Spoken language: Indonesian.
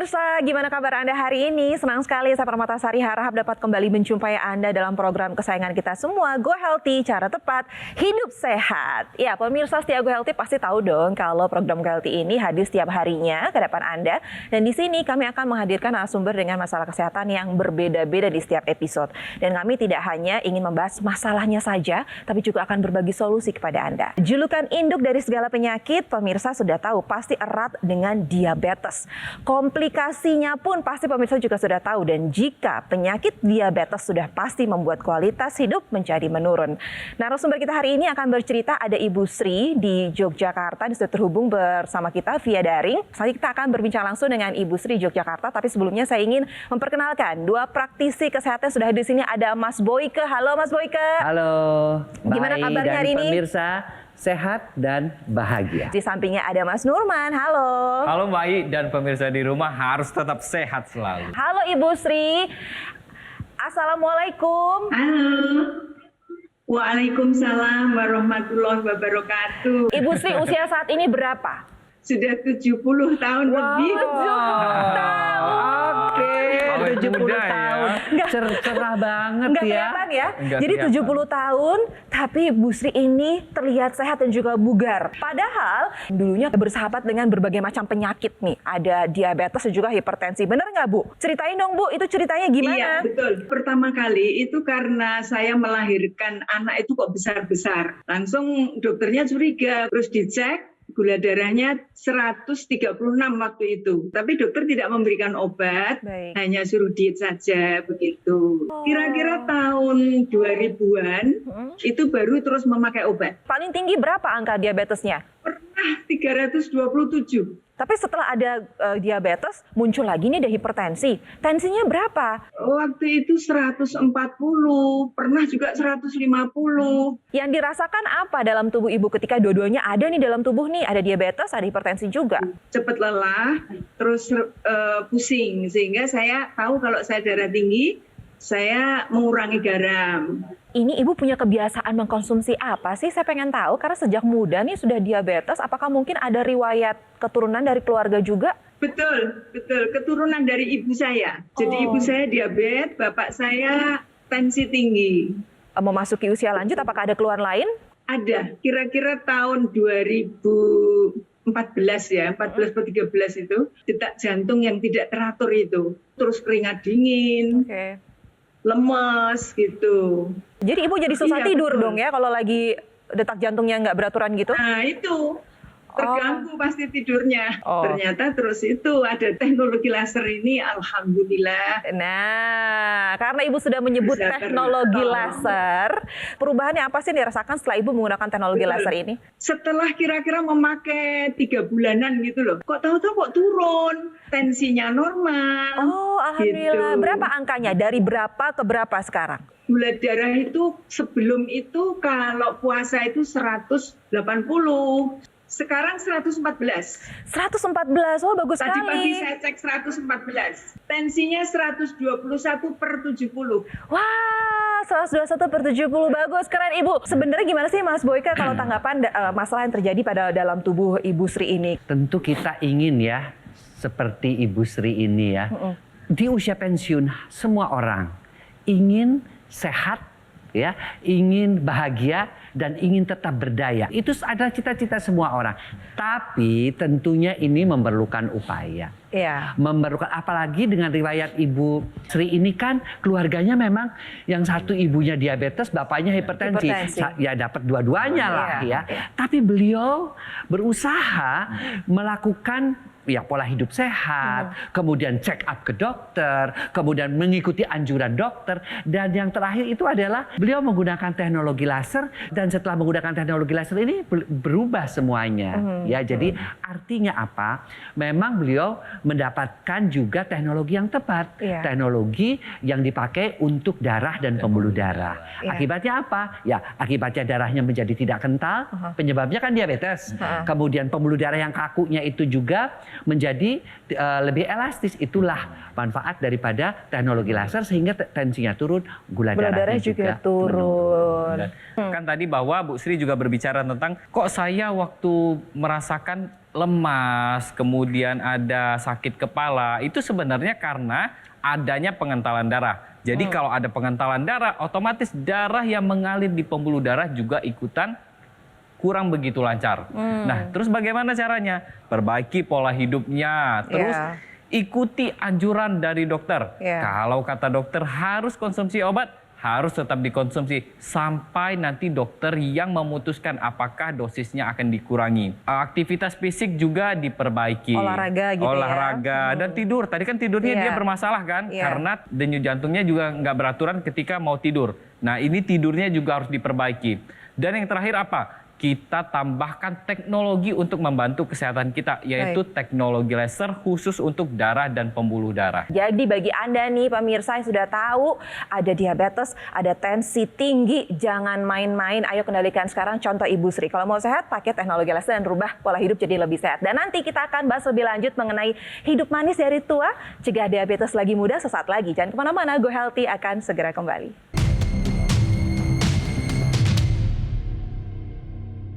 pemirsa, gimana kabar Anda hari ini? Senang sekali saya Permatasari harap dapat kembali menjumpai Anda dalam program kesayangan kita semua, Go Healthy, cara tepat, hidup sehat. Ya, pemirsa setia Go Healthy pasti tahu dong kalau program Go Healthy ini hadir setiap harinya ke depan Anda. Dan di sini kami akan menghadirkan narasumber dengan masalah kesehatan yang berbeda-beda di setiap episode. Dan kami tidak hanya ingin membahas masalahnya saja, tapi juga akan berbagi solusi kepada Anda. Julukan induk dari segala penyakit, pemirsa sudah tahu, pasti erat dengan diabetes. Komplikasinya pun pasti pemirsa juga sudah tahu, dan jika penyakit diabetes sudah pasti membuat kualitas hidup menjadi menurun. Narasumber kita hari ini akan bercerita, ada Ibu Sri di Yogyakarta, sudah terhubung bersama kita via daring. Selanjutnya kita akan berbincang langsung dengan Ibu Sri Yogyakarta, tapi sebelumnya saya ingin memperkenalkan dua praktisi kesehatan sudah di sini. Ada Mas Boyke. Halo Mas Boyke. Halo. Gimana kabarnya hari ini? Pemirsa, sehat dan bahagia. Di sampingnya ada Mas Nurman. Halo. Halo Mbak I dan pemirsa di rumah, harus tetap sehat selalu. Halo Ibu Sri. Assalamualaikum. Halo. Waalaikumsalam warahmatullahi wabarakatuh. Ibu Sri usia saat ini berapa? Sudah 70 tahun lebih. 70 tahun. Oke, Awet 70 muda ya. tahun. Cerah banget Nggak ya. kelihatan ya. Nggak Jadi kelihatan. 70 tahun, tapi Ibu Sri ini terlihat sehat dan juga bugar. Padahal dulunya bersahabat dengan berbagai macam penyakit nih. Ada diabetes dan juga hipertensi. Bener nggak Bu? Ceritain dong Bu, itu ceritanya gimana? Iya, betul. Pertama kali itu karena saya melahirkan anak itu kok besar-besar. Langsung dokternya curiga, terus dicek. Gula darahnya 136 waktu itu. Tapi dokter tidak memberikan obat, Baik. hanya suruh diet saja begitu. Kira-kira tahun 2000-an itu baru terus memakai obat. Paling tinggi berapa angka diabetesnya? Pernah 327. Tapi setelah ada diabetes, muncul lagi nih ada hipertensi. Tensinya berapa? Waktu itu 140, pernah juga 150. Yang dirasakan apa dalam tubuh Ibu ketika dua-duanya ada nih dalam tubuh nih? Ada diabetes, ada hipertensi juga. Cepat lelah, terus pusing. Sehingga saya tahu kalau saya darah tinggi, saya mengurangi garam. Ini Ibu punya kebiasaan mengkonsumsi apa sih? Saya pengen tahu karena sejak muda nih sudah diabetes. Apakah mungkin ada riwayat keturunan dari keluarga juga? Betul, betul. Keturunan dari ibu saya. Jadi Oh. ibu saya diabetes, bapak saya tensi tinggi. Memasuki usia lanjut, apakah ada keluhan lain? Ada, kira-kira tahun 2014 ya, 14 atau 13 itu, detak jantung yang tidak teratur itu. Terus keringat dingin, Oke. lemes gitu. Jadi Ibu jadi susah Iya, tidur betul. dong ya kalau lagi detak jantungnya nggak beraturan gitu? Nah itu, terganggu pasti tidurnya. Oh. Ternyata terus itu ada teknologi laser ini, alhamdulillah. Nah, karena Ibu sudah menyebut Bisa teknologi tertolong. laser, perubahannya apa sih yang dirasakan setelah Ibu menggunakan teknologi Betul. laser ini? Setelah kira-kira memakai 3 bulanan gitu loh, kok tahu-tahu kok turun, tensinya normal. Oh, alhamdulillah. Gitu. Berapa angkanya? Dari berapa ke berapa sekarang? Gula darah itu sebelum itu kalau puasa itu 180, sekarang 114. 114, oh bagus Tadi pagi sekali. saya cek 114. Tensinya 121/70. Wah, 121/70, bagus, keren Ibu. Sebenarnya gimana sih Mas Boyke kalau tanggapan masalah yang terjadi pada dalam tubuh Ibu Sri ini? Tentu kita ingin ya, seperti Ibu Sri ini ya. Di usia pensiun, semua orang ingin sehat, ya, ingin bahagia dan ingin tetap berdaya. Itu adalah cita-cita semua orang. Tapi tentunya ini memerlukan upaya. Iya. Memerlukan, apalagi dengan riwayat Ibu Sri ini kan keluarganya memang yang satu ibunya diabetes, bapaknya hipertensi. Hipertensi. Ya dapat dua-duanya lah Iya, ya. Tapi beliau berusaha melakukan ya pola hidup sehat, kemudian check up ke dokter, kemudian mengikuti anjuran dokter, dan yang terakhir itu adalah beliau menggunakan teknologi laser, dan setelah menggunakan teknologi laser ini berubah semuanya. Ya, jadi artinya apa? Memang beliau mendapatkan juga teknologi yang tepat, Iya. teknologi yang dipakai untuk darah dan pembuluh darah. Iya. Akibatnya apa? Ya, akibatnya darahnya menjadi tidak kental, penyebabnya kan diabetes. Kemudian pembuluh darah yang kakunya itu juga menjadi lebih elastis. Itulah manfaat daripada teknologi laser sehingga tensinya turun, gula darahnya juga turun. Kan tadi bahwa Bu Sri juga berbicara tentang kok saya waktu merasakan lemas, kemudian ada sakit kepala, itu sebenarnya karena adanya pengentalan darah. Jadi kalau ada pengentalan darah, otomatis darah yang mengalir di pembuluh darah juga ikutan kurang begitu lancar. Nah, terus bagaimana caranya? Perbaiki pola hidupnya, terus ikuti anjuran dari dokter. Kalau kata dokter harus konsumsi obat, harus tetap dikonsumsi sampai nanti dokter yang memutuskan apakah dosisnya akan dikurangi. Aktivitas fisik juga diperbaiki. Olahraga gitu Olahraga dan tidur. Tadi kan tidurnya dia bermasalah kan? Karena denyut jantungnya juga nggak beraturan ketika mau tidur. Nah, ini tidurnya juga harus diperbaiki. Dan yang terakhir apa? Kita tambahkan teknologi untuk membantu kesehatan kita, yaitu teknologi laser khusus untuk darah dan pembuluh darah. Jadi bagi Anda nih pemirsa yang sudah tahu ada diabetes, ada tensi tinggi, jangan main-main. Ayo kendalikan sekarang contoh Ibu Sri. Kalau mau sehat, pakai teknologi laser dan rubah pola hidup jadi lebih sehat. Dan nanti kita akan bahas lebih lanjut mengenai hidup manis dari tua, cegah diabetes lagi muda sesaat lagi. Jangan kemana-mana, Go Healthy akan segera kembali.